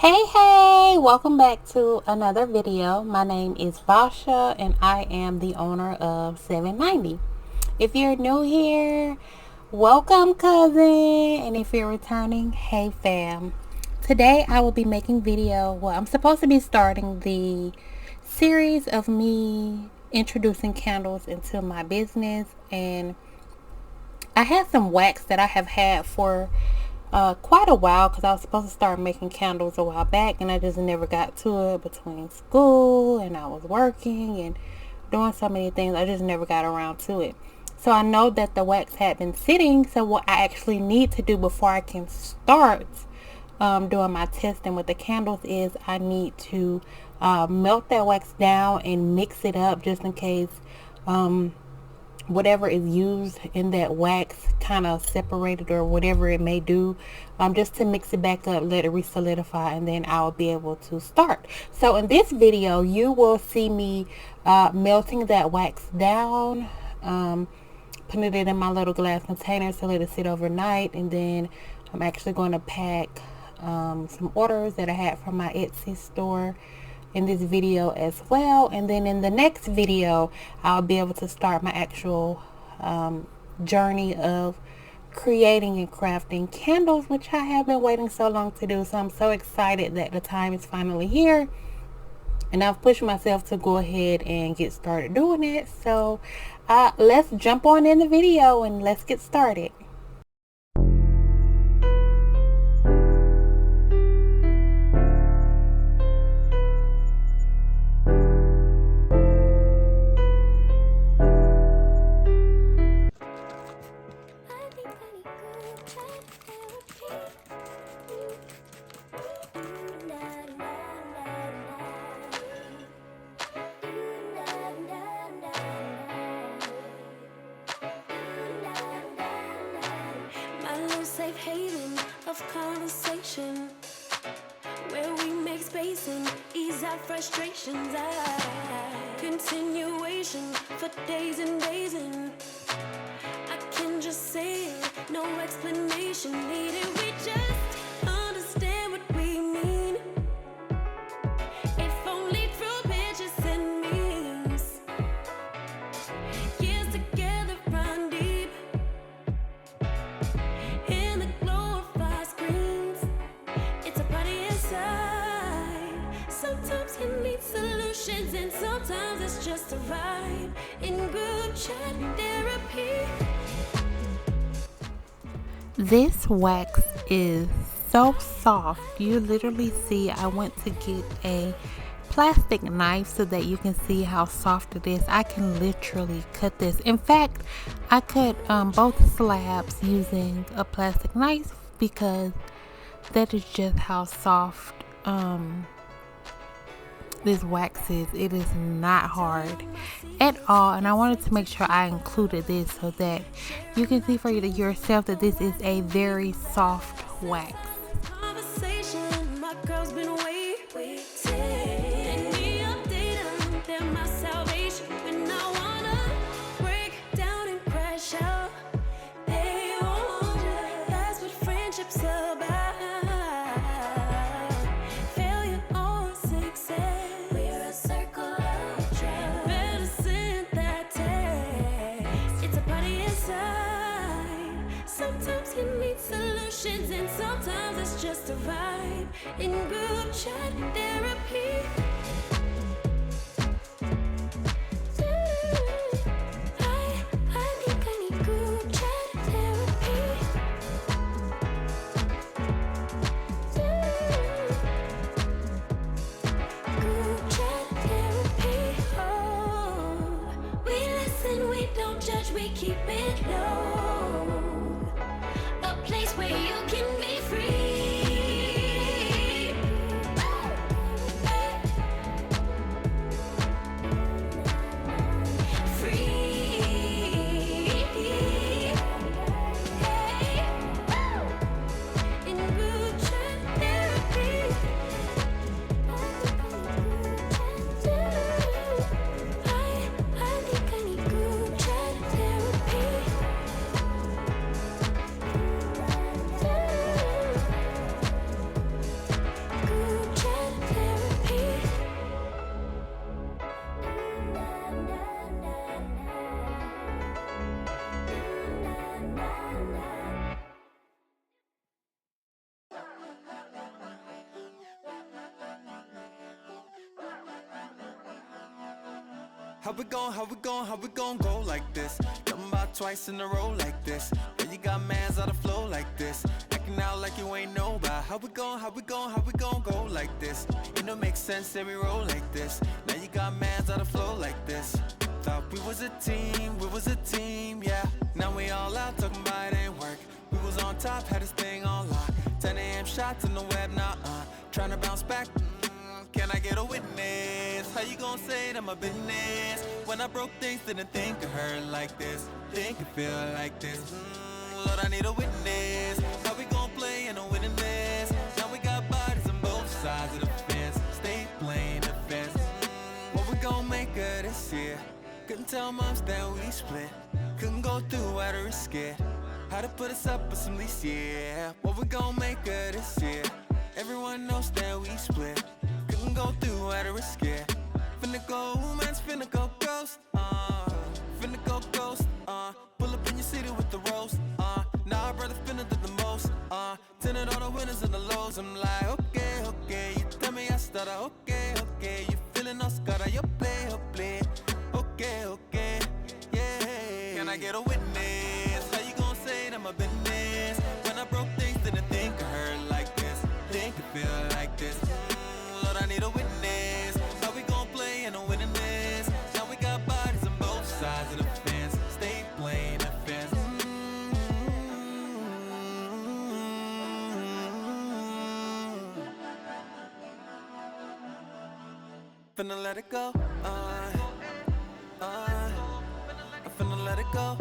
Hey, welcome back to another video. My name is Vasha and I am the owner of 790. If you're new here, welcome cousin, and if you're returning, hey fam. Today I will be making I'm supposed to be starting the series of me introducing candles into my business, and I had some wax that I have had for quite a while because I was supposed to start making candles a while back, and I just never got to it between school and I was working and doing so many things. I just never got around to it. So I know that the wax had been sitting. So what I actually need to do before I can start doing my testing with the candles is I need to melt that wax down and mix it up just in case whatever is used in that wax kind of separated or whatever it may do, just to mix it back up, let it re-solidify, and then I'll be able to start. So in this video you will see me melting that wax down, putting it in my little glass container to let it sit overnight, and then I'm actually going to pack some orders that I had from my Etsy store in this video as well, and then in the next video I'll be able to start my actual journey of creating and crafting candles, which I have been waiting so long to do. So I'm so excited that the time is finally here, and I've pushed myself to go ahead and get started doing it. So let's jump on in the video and let's get started. Safe haven of conversation where we make space and ease our frustrations. Continuation for days and days, and I can just say it, no explanation needed. We just understand what we mean, if only through pictures and memes. Years together run deep in the glow of our screens. It's a party inside. Sometimes you need solutions, and sometimes it's just a vibe in group chat therapy. This wax is so soft. You literally see I went to get a plastic knife so that you can see how soft it is. I can literally cut this. In fact, I cut both slabs using a plastic knife because that is just how soft this wax is. It is not hard at all, and I wanted to make sure I included this so that you can see for yourself that this is a very soft wax. Sometimes you need solutions, and sometimes it's just a vibe in group chat therapy. I need group chat therapy. Group chat therapy. Oh, we listen, we don't judge, we keep it low. Place where you can be free. I need group chat therapy. how we gon' go like this? Talking about twice in a row like this. Yeah, you got mans out of flow like this. Acting out like you ain't know about how we gon' go like this. You know, makes sense that we roll like this. Now you got mans out of flow like this. Thought we was a team, yeah. Now we all out talking about it ain't work. We was on top, had this thing on lock. 10 a.m. shots in the web, now tryna bounce back. Can I get a witness? How you gon' say that my business? When I broke things, didn't think it hurt like this. Think it feel like this. Lord, I need a witness. How we gon' play in a winning list? Now we got bodies on both sides of the fence. Stay playing the fence. What we gon' make of this year? Couldn't tell moms that we split. Couldn't go through how to risk it. How to put us up with some lease, yeah. What we gon' make of this year? Everyone knows that we split. Couldn't go through how to risk it. Finna go, man's finna go ghost, finna go ghost, pull up in your city with the roast, now our brother finna do the most, tenant all the winners and the lows. I'm like, okay, you tell me I stutter, okay, you feeling Oscar, you play, okay, yeah. Can I get a witness? How you gon' say that my business? When I broke things, didn't think it hurt like this, think it feel like this. Lord, I need a witness. How we gon' play in a winning list? Now we got bodies on both sides of the fence. Stay playing the fence. Finna let it go. I'm finna let it go.